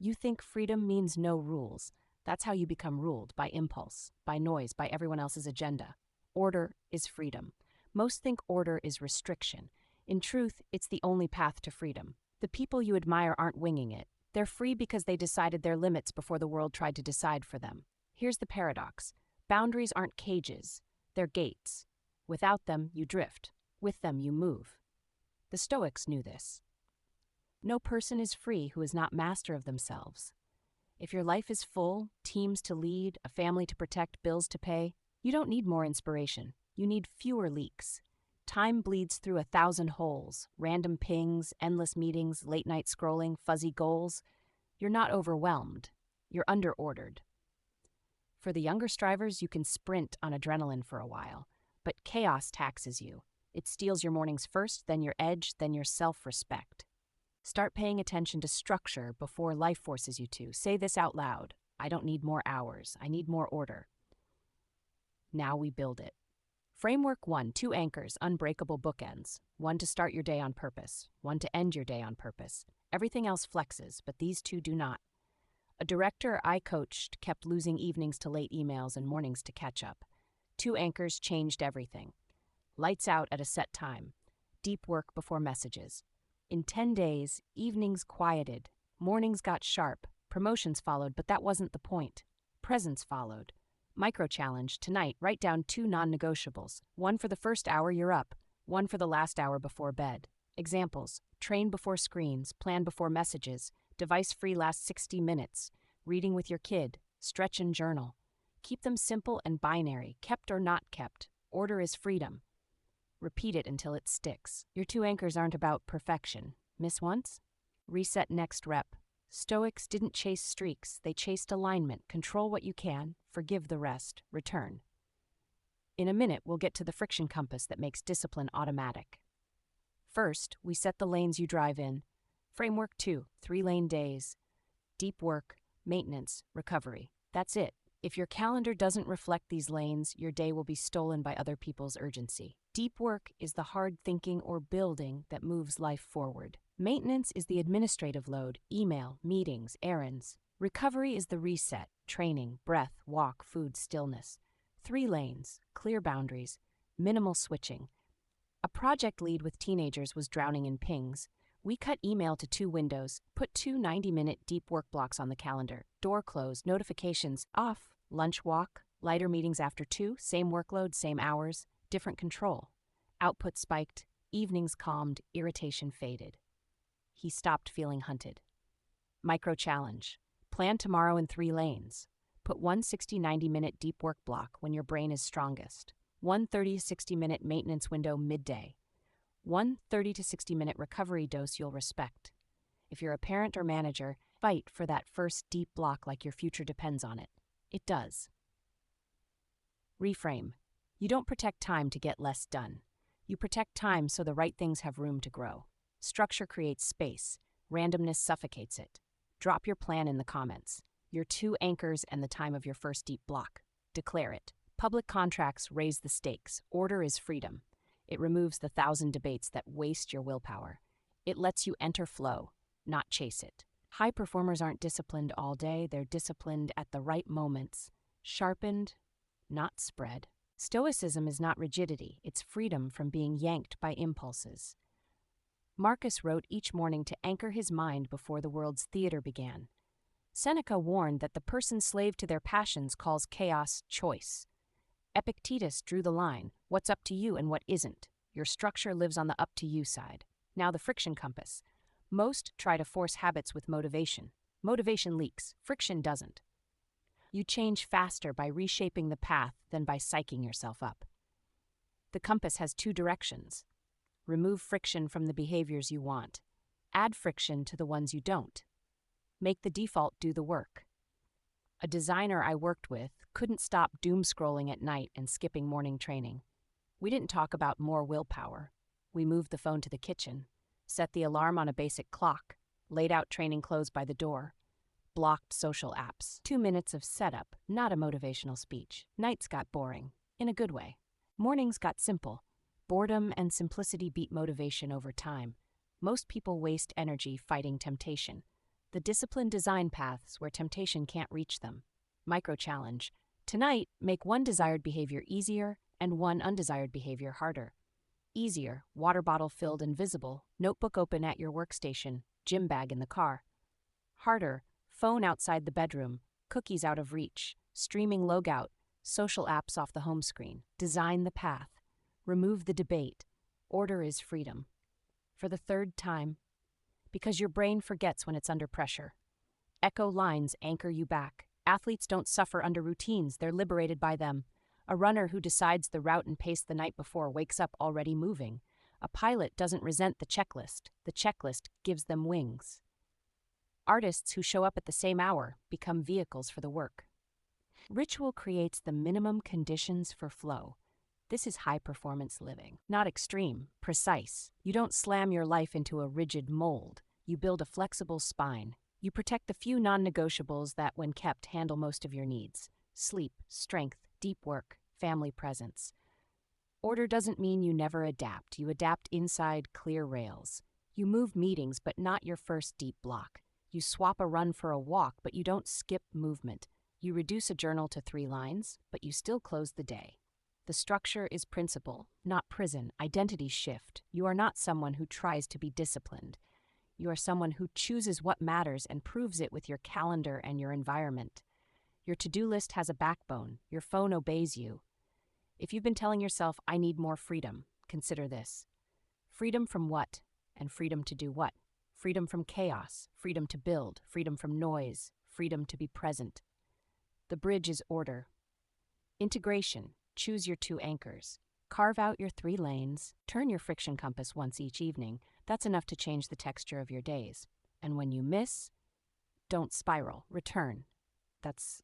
You think freedom means no rules. That's how you become ruled, by impulse, by noise, by everyone else's agenda. Order is freedom. Most think order is restriction. In truth, it's the only path to freedom. The people you admire aren't winging it. They're free because they decided their limits before the world tried to decide for them. Here's the paradox. Boundaries aren't cages, they're gates. Without them, you drift. With them, you move. The Stoics knew this. No person is free who is not master of themselves. If your life is full, teams to lead, a family to protect, bills to pay, you don't need more inspiration. You need fewer leaks. Time bleeds through 1,000 holes, random pings, endless meetings, late-night scrolling, fuzzy goals. You're not overwhelmed. You're under-ordered. For the younger strivers, you can sprint on adrenaline for a while, but chaos taxes you. It steals your mornings first, then your edge, then your self-respect. Start paying attention to structure before life forces you to. Say this out loud. I don't need more hours. I need more order. Now we build it. Framework 1, 2 anchors, unbreakable bookends. 1 to start your day on purpose, 1 to end your day on purpose. Everything else flexes, but these 2 do not. A director I coached kept losing evenings to late emails and mornings to catch up. 2 anchors changed everything. Lights out at a set time. Deep work before messages. In 10 days, evenings quieted. Mornings got sharp. Promotions followed, but that wasn't the point. Presence followed. Micro-challenge, tonight, write down 2 non-negotiables. 1 for the first hour you're up, 1 for the last hour before bed. Examples: train before screens, plan before messages, device-free last 60 minutes, reading with your kid, stretch and journal. Keep them simple and binary, kept or not kept. Order is freedom. Repeat it until it sticks. Your 2 anchors aren't about perfection. Miss once? Reset next rep. Stoics didn't chase streaks, they chased alignment. Control what you can, forgive the rest, return. In a minute, we'll get to the friction compass that makes discipline automatic. First, we set the lanes you drive in. Framework 2, 3-lane days. Deep work, maintenance, recovery. That's it. If your calendar doesn't reflect these lanes, your day will be stolen by other people's urgency. Deep work is the hard thinking or building that moves life forward. Maintenance is the administrative load, email, meetings, errands. Recovery is the reset, training, breath, walk, food, stillness. 3 lanes, clear boundaries, minimal switching. A project lead with teenagers was drowning in pings. We cut email to 2 windows, put 2 90-minute deep work blocks on the calendar, door closed, notifications off, lunch walk, lighter meetings after 2, same workload, same hours, different control. Output spiked, evenings calmed, irritation faded. He stopped feeling hunted. Micro-challenge. Plan tomorrow in 3 lanes. Put 1 60-90-minute deep work block when your brain is strongest. 1 30 to 60-minute maintenance window midday. 1 30 to 60-minute recovery dose you'll respect. If you're a parent or manager, fight for that first deep block like your future depends on it. It does. Reframe. You don't protect time to get less done. You protect time so the right things have room to grow. Structure creates space. Randomness suffocates it. Drop your plan in the comments. Your 2 anchors and the time of your first deep block. Declare it. Public contracts raise the stakes. Order is freedom. It removes the 1,000 debates that waste your willpower. It lets you enter flow, not chase it. High performers aren't disciplined all day. They're disciplined at the right moments. Sharpened, not spread. Stoicism is not rigidity. It's freedom from being yanked by impulses. Marcus wrote each morning to anchor his mind before the world's theater began. Seneca warned that the person slave to their passions calls chaos choice. Epictetus drew the line, what's up to you and what isn't. Your structure lives on the up to you side. Now the friction compass. Most try to force habits with motivation. Motivation leaks, friction doesn't. You change faster by reshaping the path than by psyching yourself up. The compass has 2 directions. Remove friction from the behaviors you want. Add friction to the ones you don't. Make the default do the work. A designer I worked with couldn't stop doom scrolling at night and skipping morning training. We didn't talk about more willpower. We moved the phone to the kitchen, set the alarm on a basic clock, laid out training clothes by the door, blocked social apps. 2 minutes of setup, not a motivational speech. Nights got boring, in a good way. Mornings got simple. Boredom and simplicity beat motivation over time. Most people waste energy fighting temptation. The disciplined design paths where temptation can't reach them. Micro challenge. Tonight, make one desired behavior easier and one undesired behavior harder. Easier, water bottle filled and visible, notebook open at your workstation, gym bag in the car. Harder, phone outside the bedroom, cookies out of reach, streaming logout, social apps off the home screen. Design the path. Remove the debate. Order is freedom. For the third time, because your brain forgets when it's under pressure. Echo lines anchor you back. Athletes don't suffer under routines, they're liberated by them. A runner who decides the route and pace the night before wakes up already moving. A pilot doesn't resent the checklist gives them wings. Artists who show up at the same hour become vehicles for the work. Ritual creates the minimum conditions for flow. This is high-performance living. Not extreme, precise. You don't slam your life into a rigid mold. You build a flexible spine. You protect the few non-negotiables that, when kept, handle most of your needs. Sleep, strength, deep work, family presence. Order doesn't mean you never adapt. You adapt inside clear rails. You move meetings, but not your first deep block. You swap a run for a walk, but you don't skip movement. You reduce a journal to 3 lines, but you still close the day. The structure is principle, not prison. Identity shift. You are not someone who tries to be disciplined. You are someone who chooses what matters and proves it with your calendar and your environment. Your to-do list has a backbone. Your phone obeys you. If you've been telling yourself, I need more freedom, consider this. Freedom from what? And freedom to do what? Freedom from chaos, freedom to build, freedom from noise, freedom to be present. The bridge is order. Integration. Choose your 2 anchors. Carve out your 3 lanes. Turn your friction compass once each evening. That's enough to change the texture of your days. And when you miss, don't spiral. Return. That's